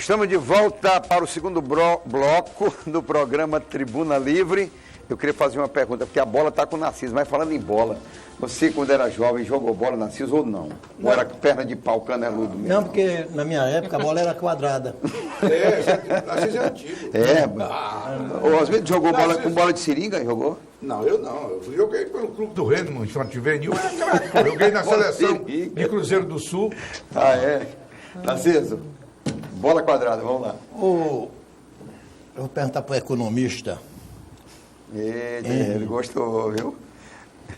Estamos de volta para o segundo bloco do programa Tribuna Livre. Eu queria fazer uma pergunta, porque a bola está com o Narciso, mas falando em bola, você quando era jovem jogou bola, Narciso, ou não? Ou era perna de pau, caneludo mesmo? Não, porque na minha época a bola era quadrada. Narciso é antigo. O Osmildo jogou bola com bola de seringa? Jogou? Não, eu não. Eu joguei pelo Clube do Reno, no Infantil Juvenil. Eu joguei na seleção de Cruzeiro do Sul. Ah, é? Narciso, bola quadrada, vamos lá. Eu vou perguntar para o economista. Ele gostou, viu?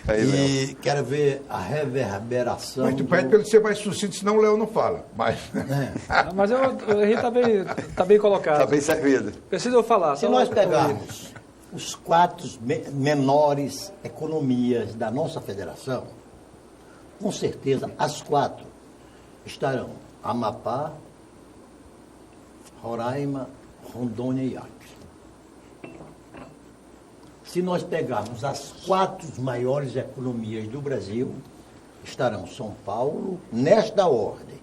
Aí, quero ver a reverberação. Mas tu pede para ele ser mais sucinto, senão o Léo não fala. Mas o Henrique está bem colocado. Está bem servido. Preciso eu falar. Se nós pegarmos os 4 menores economias da nossa federação, com certeza as 4 estarão Amapá, Roraima, Rondônia e Acre. Se nós pegarmos as 4 maiores economias do Brasil, estarão São Paulo, nesta ordem,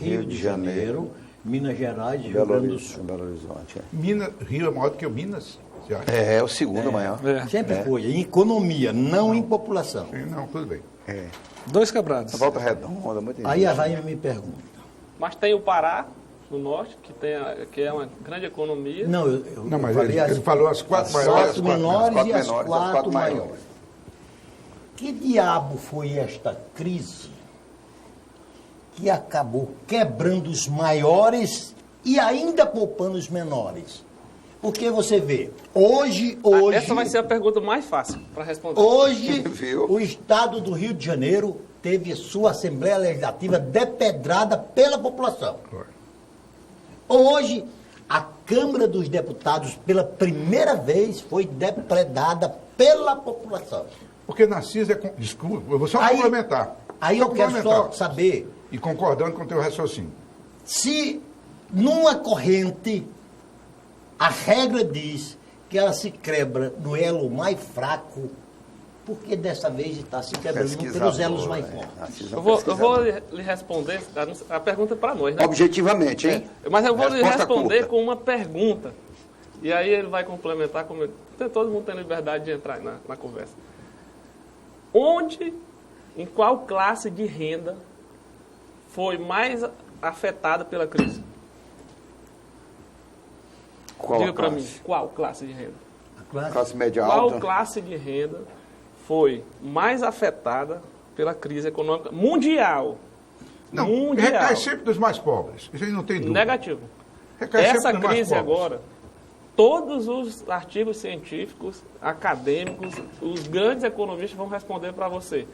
Rio de Janeiro, Minas Gerais e Rio Grande do Sul. Belo Horizonte. Rio é maior do que o Minas? É o segundo maior. Sempre foi, em economia, não em população. Sim, não, tudo bem. 2 quebrados. Volta redonda, muito Aí a Rainha me pergunta. Mas tem o Pará, no norte, que é uma grande economia. Não, Não, mas falei ele falou as 4 maiores. as 4 menores e as 4 4 maiores. maiores. Que diabo foi esta crise que acabou quebrando os maiores e ainda poupando os menores? Porque você vê, hoje... Essa vai ser a pergunta mais fácil para responder. Hoje, o Estado do Rio de Janeiro teve sua Assembleia Legislativa depedrada pela população. Hoje, a Câmara dos Deputados, pela primeira vez, foi depredada pela população. Porque Narciso é... Desculpa, eu vou só complementar. Aí eu quero só saber... E concordando com o teu raciocínio. Se numa corrente a regra diz que ela se quebra no elo mais fraco, porque dessa vez está se quebrando pelos elos mais fortes. Eu vou lhe responder, a pergunta é para nós, né? Objetivamente, hein? Mas eu vou lhe responder curta. com uma pergunta. E aí ele vai complementar, todo mundo tem liberdade de entrar na conversa. Em qual classe de renda foi mais afetada pela crise? Diga para mim, qual classe de renda? Classe média Qual alta. classe de renda foi mais afetada pela crise econômica mundial? Não, mundial. recai sempre dos mais pobres. Isso aí não tem dúvida. Negativo. Recai Essa sempre dos mais crise pobres. agora, todos os artigos científicos, acadêmicos, os grandes economistas vão responder para você.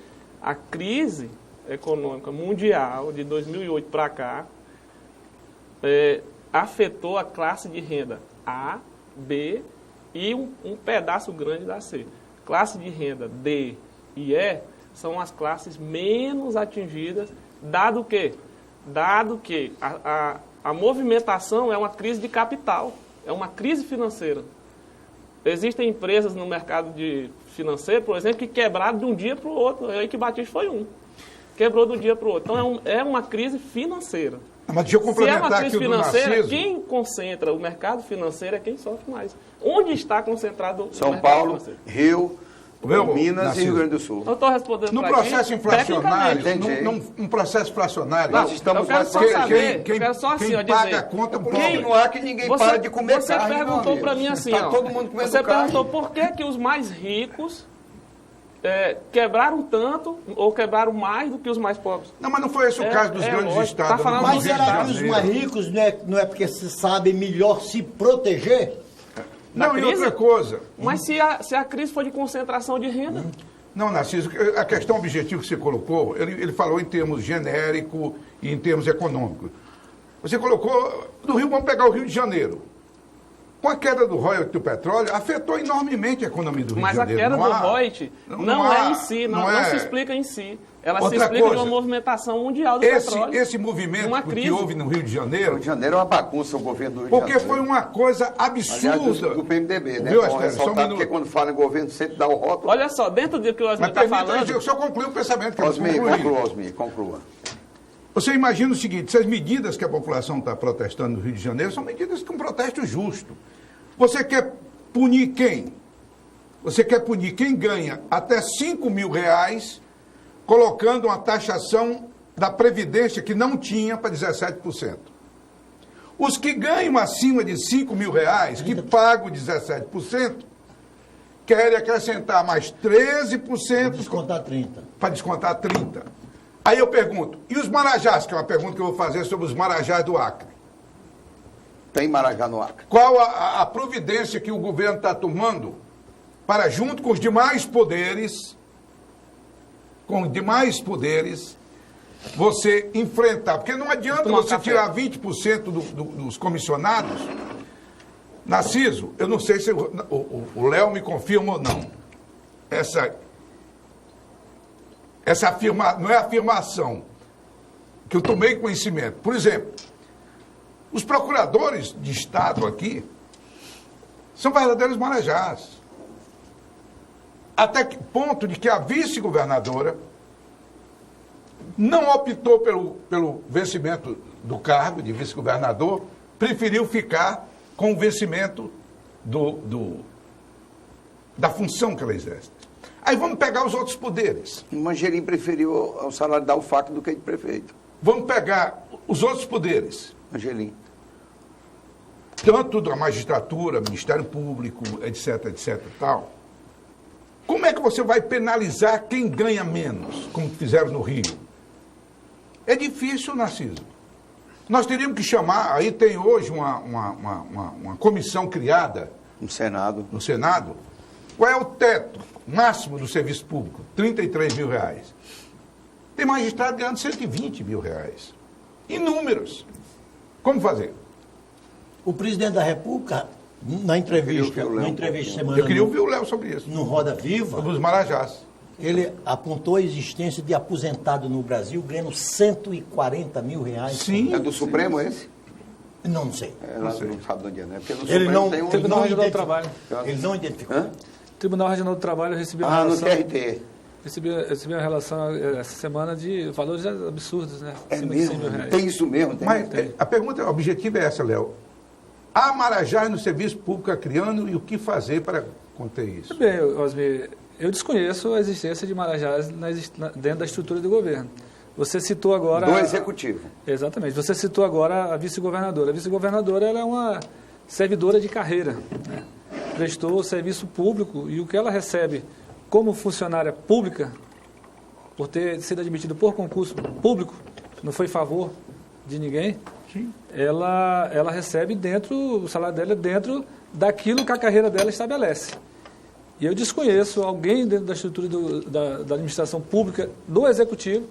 A crise econômica mundial de 2008 para cá afetou a classe de renda A, B e um pedaço grande da C. Classe de renda D e E são as classes menos atingidas, dado que a movimentação é uma crise de capital, é uma crise financeira. Existem empresas no mercado financeiro, por exemplo, que quebraram de um dia para o outro. A Eike Batista foi um. Quebrou de um dia para o outro. Então é uma crise financeira. Mas deixa eu Se é complementar uma aqui crise o do financeira, Narciso. quem concentra o mercado financeiro é quem sofre mais. Onde está concentrado o São mercado Paulo, financeiro? Rio, Minas Narciso. e Rio Grande do Sul. Eu estou respondendo No pra processo quem? inflacionário, Tecnicamente. num processo inflacionário, Nós estamos eu quero mais só protegidos. saber, eu quero só assim, quem ó, paga dizer. a conta Porque pobre. não há que ninguém para de comer Você carne, meu perguntou amigo. para mim assim, Tá ó, todo mundo comendo você carne. perguntou por que os mais ricos quebraram tanto ou quebraram mais do que os mais pobres. Não, mas não foi esse o caso dos grandes lógico. estados. Tá falando do Mas Rio de será que os Janeiro. mais ricos não é porque se sabe melhor se proteger? Não, e crise? outra coisa. Mas se a crise for de concentração de renda, Não, Narciso, a questão objetiva que você colocou, ele falou em termos genérico e em termos econômicos. Você colocou, do Rio, vamos pegar o Rio de Janeiro. Com a queda do royalty do petróleo, afetou enormemente a economia do Rio mas de a Janeiro. queda Não do há- royalty não há- é em si, não se explica em si. Ela se Outra explica de coisa, uma movimentação mundial do petróleo. Esse movimento uma que crise. houve no Rio de Rio Janeiro, de Janeiro é uma bagunça o governo do Rio de porque Janeiro. foi uma coisa Aliás, absurda. do PMDB, né? Viu, Bom Estélio? Só um ressaltar, minuto. porque quando fala em governo sempre dá o rótulo. Olha só, dentro do que o Osmir Mas está permita, falando, eu só concluí o pensamento que eu Osmir, concluí. conclua, Osmir, conclua. Você imagina o seguinte, se as medidas que a população está protestando no Rio de Janeiro são medidas que um protesto justo. Você quer punir quem? Você quer punir quem ganha até R$5.000, colocando uma taxação da Previdência que não tinha para 17%. Os que ganham acima de R$5.000, que pagam 17%, querem acrescentar mais 13%. Descontar 30%. Para descontar 30%. Aí eu pergunto, e os marajás, que é uma pergunta que eu vou fazer sobre os marajás do Acre? Tem Marajá no Acre. Qual a providência que o governo está tomando para, junto com os demais poderes, você enfrentar? Porque não adianta você tirar 20% dos comissionados. Narciso, eu não sei se o Léo me confirma ou não. Não é afirmação que eu tomei conhecimento. Por exemplo, os procuradores de Estado aqui são verdadeiros marajás. Até que ponto de que a vice-governadora não optou pelo vencimento do cargo de vice-governador, preferiu ficar com o vencimento da função que ela exerce. Aí vamos pegar os outros poderes. O Mangerim preferiu o salário da UFAC do que de prefeito. Vamos pegar os outros poderes. Mangerim. Tanto da magistratura, Ministério Público, etc, etc, tal. Como é que você vai penalizar quem ganha menos, como fizeram no Rio? É difícil, Narciso. Nós teríamos que chamar, aí tem hoje uma comissão criada No Senado. no Senado. Qual é o teto máximo do serviço público? R$33.000. Tem magistrado ganhando R$120.000. Inúmeros. Como fazer? O presidente da República, na entrevista semana Eu queria ouvir o Léo sobre isso. no Roda Viva, Sobre os marajás. ele apontou a existência de aposentado no Brasil ganhando R$140.000. Sim. É do Supremo esse? Não sei. Ela não sabe de onde é, né? Porque no Ele Supremo não, tem um... Tribunal Regional do identificou. Trabalho. Ele não identificou. Hã? Tribunal Regional do Trabalho recebeu uma Ah, no relação, TRT. recebi uma relação essa semana de valores absurdos, né? É Acima de mesmo? R$100.000. Tem isso mesmo? Tem? Mas a pergunta objetiva é essa, Léo. Há marajás no serviço público acriano e o que fazer para conter isso? Bem, Osmir, eu desconheço a existência de marajás dentro da estrutura do governo. Você citou agora... Do Executivo. Exatamente. Você citou agora a vice-governadora. A vice-governadora ela é uma servidora de carreira, né? Prestou serviço público e o que ela recebe como funcionária pública, por ter sido admitida por concurso público, não foi favor de ninguém, Sim. ela recebe o salário dela é dentro daquilo que a carreira dela estabelece. E eu desconheço alguém dentro da estrutura da administração pública, do Executivo,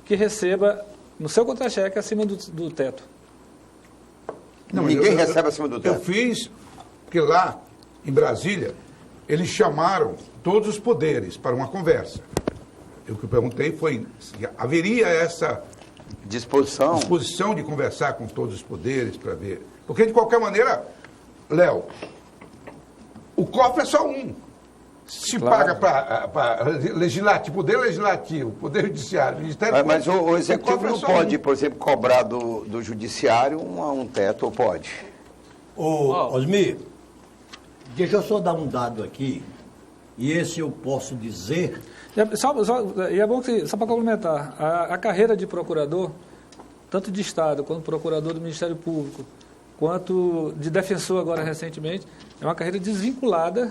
que receba no seu contra-cheque acima do teto. Não, Ninguém recebe acima do Eu teto. fiz, porque lá em Brasília, eles chamaram todos os poderes para uma conversa. O que eu perguntei foi se haveria essa Disposição. disposição de conversar com todos os poderes para ver. Porque, de qualquer maneira, Léo, o cofre é só um. Se Claro. paga para legislativo, poder legislativo, poder judiciário, ministério Mas público, o Executivo cofre é não só pode, um. por exemplo, cobrar do Judiciário um teto, ou pode? Osmir, deixa eu só dar um dado aqui, e esse eu posso dizer... E é bom que, só para complementar, a carreira de procurador, tanto de Estado, quanto procurador do Ministério Público, quanto de defensor agora recentemente, é uma carreira desvinculada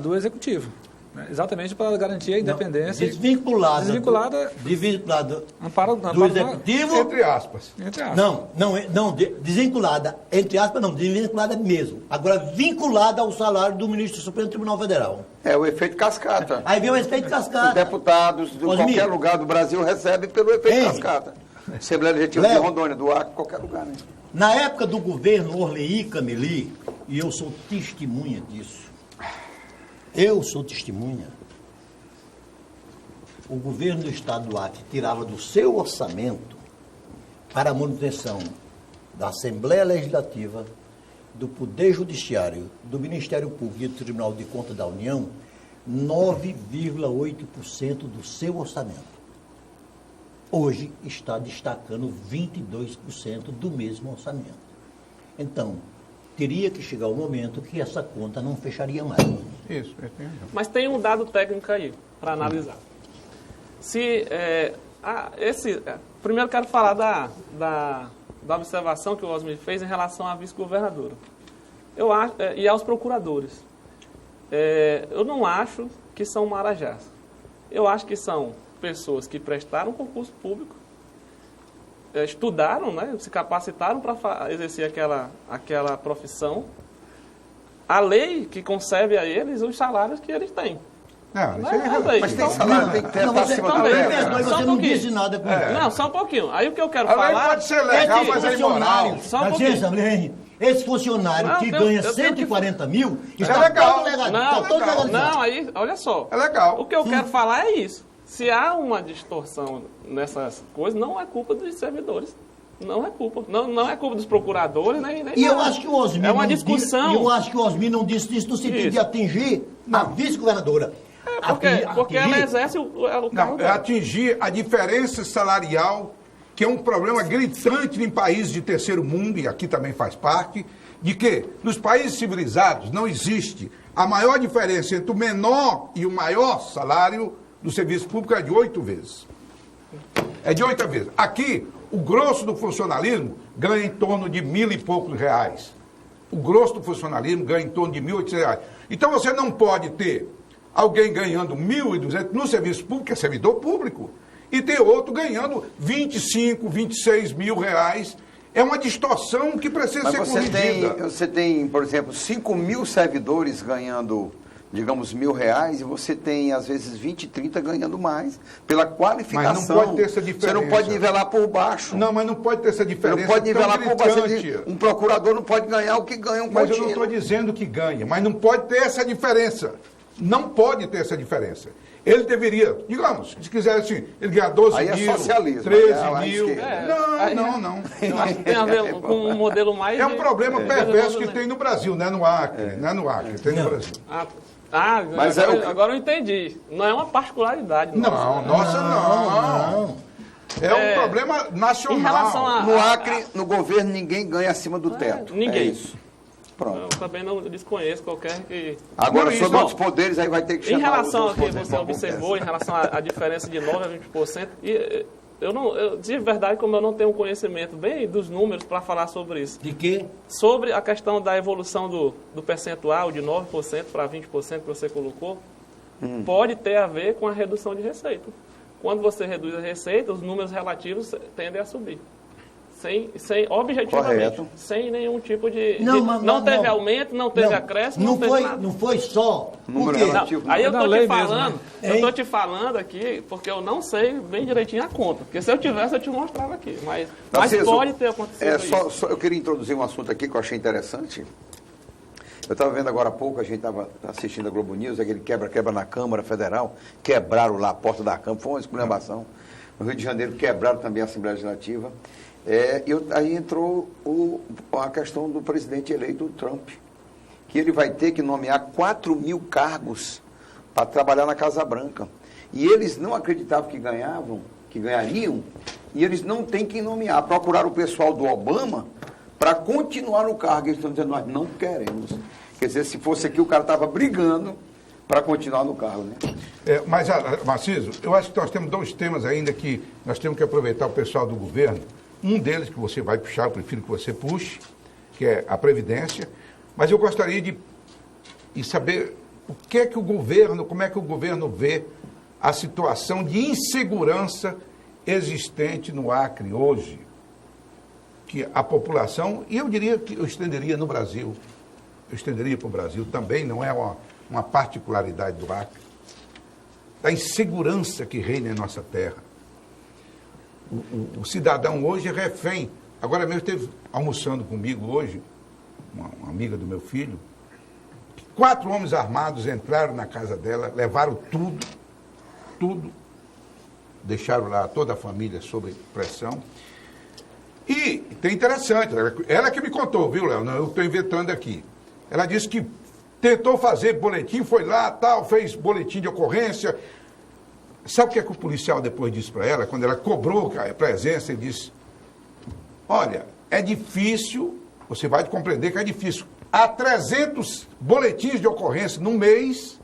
do Executivo. Né? Exatamente para garantir a independência. Desvinculada Amparo do Executivo... Entre aspas. entre aspas. Desvinculada, entre aspas, não, desvinculada mesmo. Agora, vinculada ao salário do ministro do Supremo Tribunal Federal. É o efeito cascata. Aí vem o efeito Os cascata. deputados de Osmir. qualquer lugar do Brasil recebem pelo efeito Ei. cascata. Assembleia Legislativa de Léo. Rondônia, do Acre, qualquer lugar, né? Na época do governo Orley Cameli, e eu sou testemunha disso, o governo do Estado do Acre tirava do seu orçamento para a manutenção da Assembleia Legislativa, do Poder Judiciário, do Ministério Público e do Tribunal de Contas da União, 9,8% do seu orçamento. hoje está destacando 22% do mesmo orçamento. Então, teria que chegar o momento que essa conta não fecharia mais. Isso, eu tenho. Mas tem um dado técnico aí para analisar. Primeiro quero falar da observação que o Osmir fez em relação à vice-governadora. Eu acho, e aos procuradores. Eu não acho que são marajás. Eu acho que são pessoas que prestaram concurso público, estudaram, né, se capacitaram para exercer aquela profissão. A lei que concebe a eles os salários que eles têm. Não, isso é Mas tem salário, tem que ter acima da média. Mas você não disse nada com isso. Não, só um pouquinho. Aí o que eu quero A lei falar... pode ser legal, mas é imoral. Só um pouquinho. Esse funcionário que ganha 140 mil está legal. todo legalizado. Não, aí, olha só. É legal. O que eu quero falar é isso. Se há uma distorção nessas coisas, não é culpa dos servidores. Não é culpa. Não é culpa dos procuradores, nem E eu acho que o Osmir é uma discussão. Eu acho que o Osmir não disse isso no sentido de atingir a vice-governadora. Porque ela exerce o cargo Não, é dela. atingir a diferença salarial, que é um problema gritante em países de terceiro mundo, e aqui também faz parte, de que nos países civilizados não existe a maior diferença entre o menor e o maior salário do serviço público é de 8 vezes. É de 8 vezes. Aqui, o grosso do funcionalismo ganha em torno de 1.000 e poucos reais. O grosso do funcionalismo ganha em torno de 1.800 reais. Então você não pode ter alguém ganhando 1.200 no serviço público, que é servidor público, e ter outro ganhando 25, 26 mil reais. É uma distorção que precisa ser corrigida. Você tem, por exemplo, 5 mil servidores ganhando, digamos, R$1.000, e você tem, às vezes, 20, 30 ganhando mais, pela qualificação. Mas não pode ter essa diferença. Você não pode nivelar por baixo. Não, mas não pode ter essa diferença. Você não pode nivelar por baixo. Gritante. Um procurador não pode ganhar o que ganha um Mas contínuo. eu não estou dizendo que ganha, mas não pode ter essa diferença. Não pode ter essa diferença. Ele deveria, digamos, se quiser assim, ele ganhar 12 aí mil, é socialismo, 13 é mil. Não. Eu acho que tem a ver com um modelo mais... É um problema perverso que tem no Brasil, não é no Acre. Não é no Acre, tem no Brasil. Mas agora eu entendi. Não é uma particularidade nossa. Nossa não. É um problema nacional. Em relação a... No Acre, no governo, ninguém ganha acima do teto. Ninguém. É isso. Pronto. Eu também não desconheço qualquer que... Agora, Não, sobre não. outros poderes, aí vai ter que chamar Em relação ao os que outros você poderes. observou, em relação à diferença de 9% a 20%, de verdade, como eu não tenho um conhecimento bem dos números para falar sobre isso. De quê? Sobre a questão da evolução do percentual de 9% para 20% que você colocou, pode ter a ver com a redução de receita. Quando você reduz a receita, os números relativos tendem a subir. Objetivamente, Correto. sem nenhum tipo de... Não teve aumento, não teve acréscimo, não teve nada. Não foi só. Número Por quê? relativo. Aí eu Da estou lei te mesmo, falando, né? eu estou te falando aqui, porque eu não sei bem direitinho a conta. Porque se eu tivesse, eu te mostrava aqui. Mas Narciso, pode ter acontecido isso. eu queria introduzir um assunto aqui que eu achei interessante. Eu estava vendo agora há pouco, a gente estava assistindo a Globo News, aquele quebra-quebra na Câmara Federal, quebraram lá a porta da Câmara, foi uma esculhambação. No Rio de Janeiro quebraram também a Assembleia Legislativa. Aí entrou a questão do presidente eleito, Trump, que ele vai ter que nomear 4.000 cargos para trabalhar na Casa Branca. E eles não acreditavam que ganhariam, e eles não têm que nomear. Procuraram o pessoal do Obama para continuar no cargo. Eles estão dizendo, nós não queremos. Quer dizer, se fosse aqui, o cara estava brigando para continuar no cargo, né? Mas, Narciso, eu acho que nós temos 2 temas ainda que nós temos que aproveitar o pessoal do governo. Um deles que você vai puxar, eu prefiro que você puxe, que é a Previdência. Mas eu gostaria de saber como é que o governo vê a situação de insegurança existente no Acre hoje. Que a população, e eu diria que eu estenderia no Brasil, eu estenderia para o Brasil também, não é uma particularidade do Acre, da insegurança que reina em nossa terra. O cidadão hoje é refém. Agora mesmo esteve almoçando comigo hoje, uma amiga do meu filho, 4 homens armados entraram na casa dela, levaram tudo, deixaram lá toda a família sob pressão. E tem interessante, ela que me contou, viu, Léo? Eu estou inventando aqui. Ela disse que tentou fazer boletim, foi lá, fez boletim de ocorrência. Sabe o que é que o policial depois disse para ela? Quando ela cobrou a presença, ele disse, olha, é difícil, você vai compreender que é difícil. Há 300 boletins de ocorrência no mês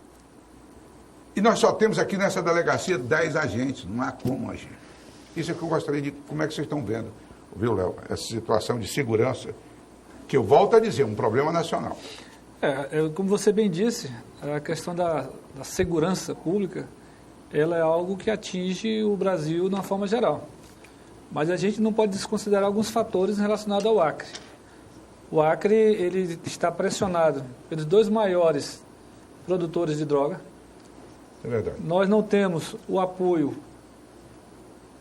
e nós só temos aqui nessa delegacia 10 agentes, não há como agir. Isso é que eu gostaria de... Como é que vocês estão vendo, viu, Léo? Essa situação de segurança, que eu volto a dizer, um problema nacional. Como você bem disse, a questão da segurança pública, ela é algo que atinge o Brasil de uma forma geral. Mas a gente não pode desconsiderar alguns fatores relacionados ao Acre. O Acre, ele está pressionado pelos 2 maiores produtores de droga. É verdade. Nós não temos o apoio,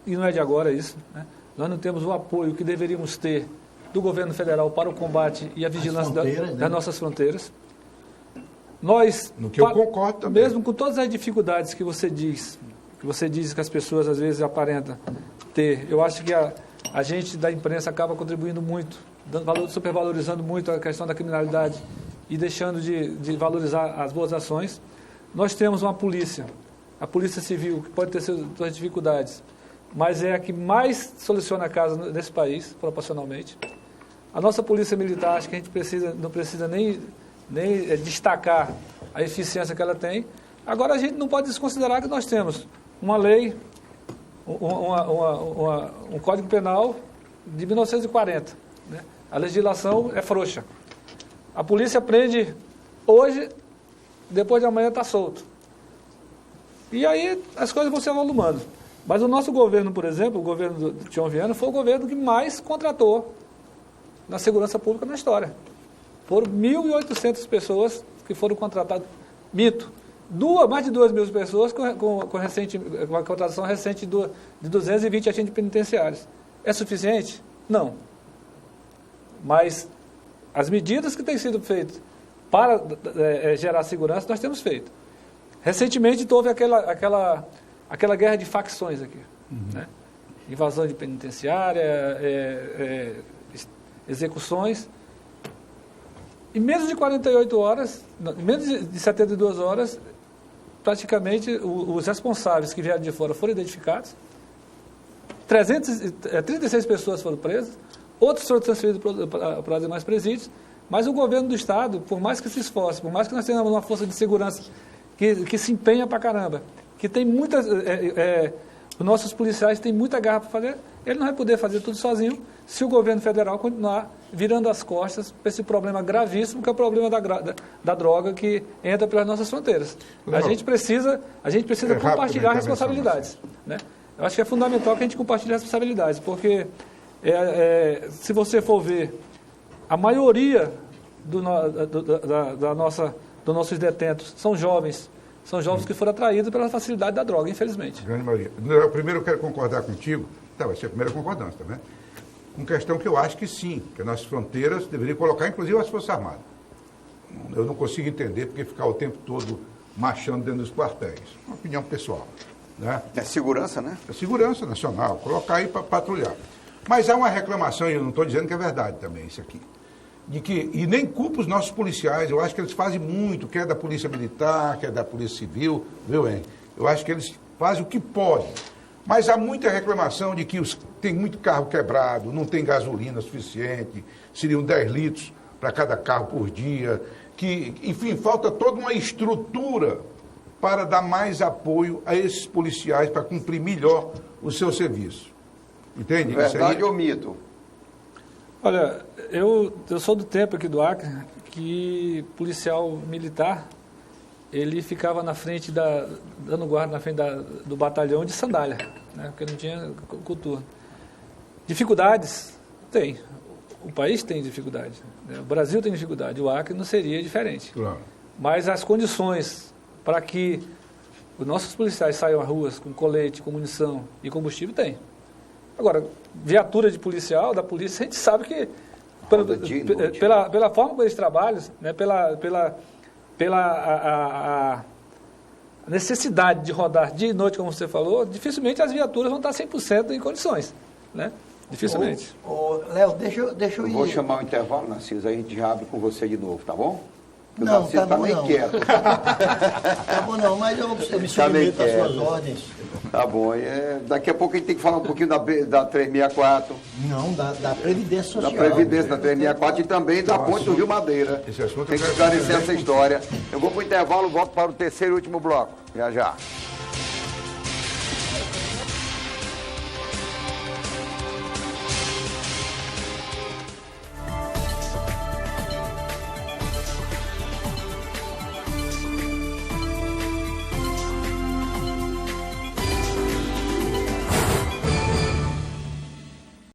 e não é de agora isso, né? Nós não temos o apoio que deveríamos ter do governo federal para o combate e a vigilância das nossas fronteiras. Nós, no que eu concordo também. Mesmo com todas as dificuldades que você diz que as pessoas às vezes aparentam ter, eu acho que a gente da imprensa acaba contribuindo muito, supervalorizando muito a questão da criminalidade e deixando de valorizar as boas ações. Nós temos uma polícia, a Polícia Civil, que pode ter suas dificuldades, mas é a que mais soluciona a casa nesse país, proporcionalmente. A nossa Polícia Militar, acho que a gente não precisa nem destacar a eficiência que ela tem. Agora, a gente não pode desconsiderar que nós temos uma lei, um Código Penal de 1940. Né? A legislação é frouxa. A polícia prende hoje, depois de amanhã está solto. E aí as coisas vão se avolumando. Mas o nosso governo, por exemplo, o governo do Tião Viana, foi o governo que mais contratou na segurança pública na história. Foram 1.800 pessoas que foram contratadas. Mito. Mais de 2.000 pessoas com a contratação recente de 220 agentes penitenciários. É suficiente? Não. Mas as medidas que têm sido feitas para gerar segurança, nós temos feito. Recentemente houve aquela guerra de facções aqui. Né? Invasão de penitenciária, execuções. Em menos de 48 horas, menos de 72 horas, praticamente os responsáveis que vieram de fora foram identificados, 36 pessoas foram presas, outros foram transferidos para os demais presídios, mas o governo do Estado, por mais que se esforce, por mais que nós tenhamos uma força de segurança que se empenha pra caramba, que tem muitas... os nossos policiais têm muita garra para fazer, ele não vai poder fazer tudo sozinho se o governo federal continuar virando as costas para esse problema gravíssimo, que é o problema da droga que entra pelas nossas fronteiras. A gente precisa compartilhar responsabilidades. Né? Eu acho que é fundamental que a gente compartilhe responsabilidades, porque se você for ver, a maioria dos nossos detentos são jovens que foram atraídos pela facilidade da droga, infelizmente. Grande maioria. Primeiro eu quero concordar contigo, vai ser a primeira concordância, tá vendo? Com questão que eu acho que sim, que as nossas fronteiras deveriam colocar, inclusive, as Forças Armadas. Eu não consigo entender porque ficar o tempo todo marchando dentro dos quartéis. Uma opinião pessoal. Né? É segurança, né? É segurança nacional, colocar aí para patrulhar. Mas há uma reclamação, e eu não estou dizendo que é verdade também isso aqui, e nem culpa os nossos policiais, eu acho que eles fazem muito, quer da Polícia Militar, quer da Polícia Civil, viu, hein? Eu acho que eles fazem o que podem. Mas há muita reclamação de que tem muito carro quebrado, não tem gasolina suficiente, seriam 10 litros para cada carro por dia, que, enfim, falta toda uma estrutura para dar mais apoio a esses policiais para cumprir melhor o seu serviço. Entende? Verdade ou mito? Olha, eu sou do tempo aqui do Acre que policial militar, ele ficava na frente dando guarda na frente do batalhão de sandália, né, porque não tinha cultura. Dificuldades? Tem. O país tem dificuldade, né? O Brasil tem dificuldade, o Acre não seria diferente. Claro. Mas as condições para que os nossos policiais saiam às ruas com colete, com munição e combustível, tem. Agora, viatura de policial, da polícia, a gente sabe que pela forma como eles trabalham, né, pela necessidade de rodar dia e noite, como você falou, dificilmente as viaturas vão estar 100% em condições, né? Dificilmente. Léo, deixa eu ir. Vou chamar o intervalo, Narciso, aí a gente já abre com você de novo, tá bom? O Não, Narciso tá tá bom nem não. quieto. Tá bom não, mas eu me Tá nem submeto às suas quieto. ordens. Tá bom. Daqui a pouco a gente tem que falar um pouquinho da 364, Não, da Previdência da Social. Previdência, da 364 e também da Ponte do Rio Madeira. Esse assunto Tem que eu quero esclarecer saber. essa história. Eu vou para o intervalo, volto para o terceiro e último bloco. Já, já.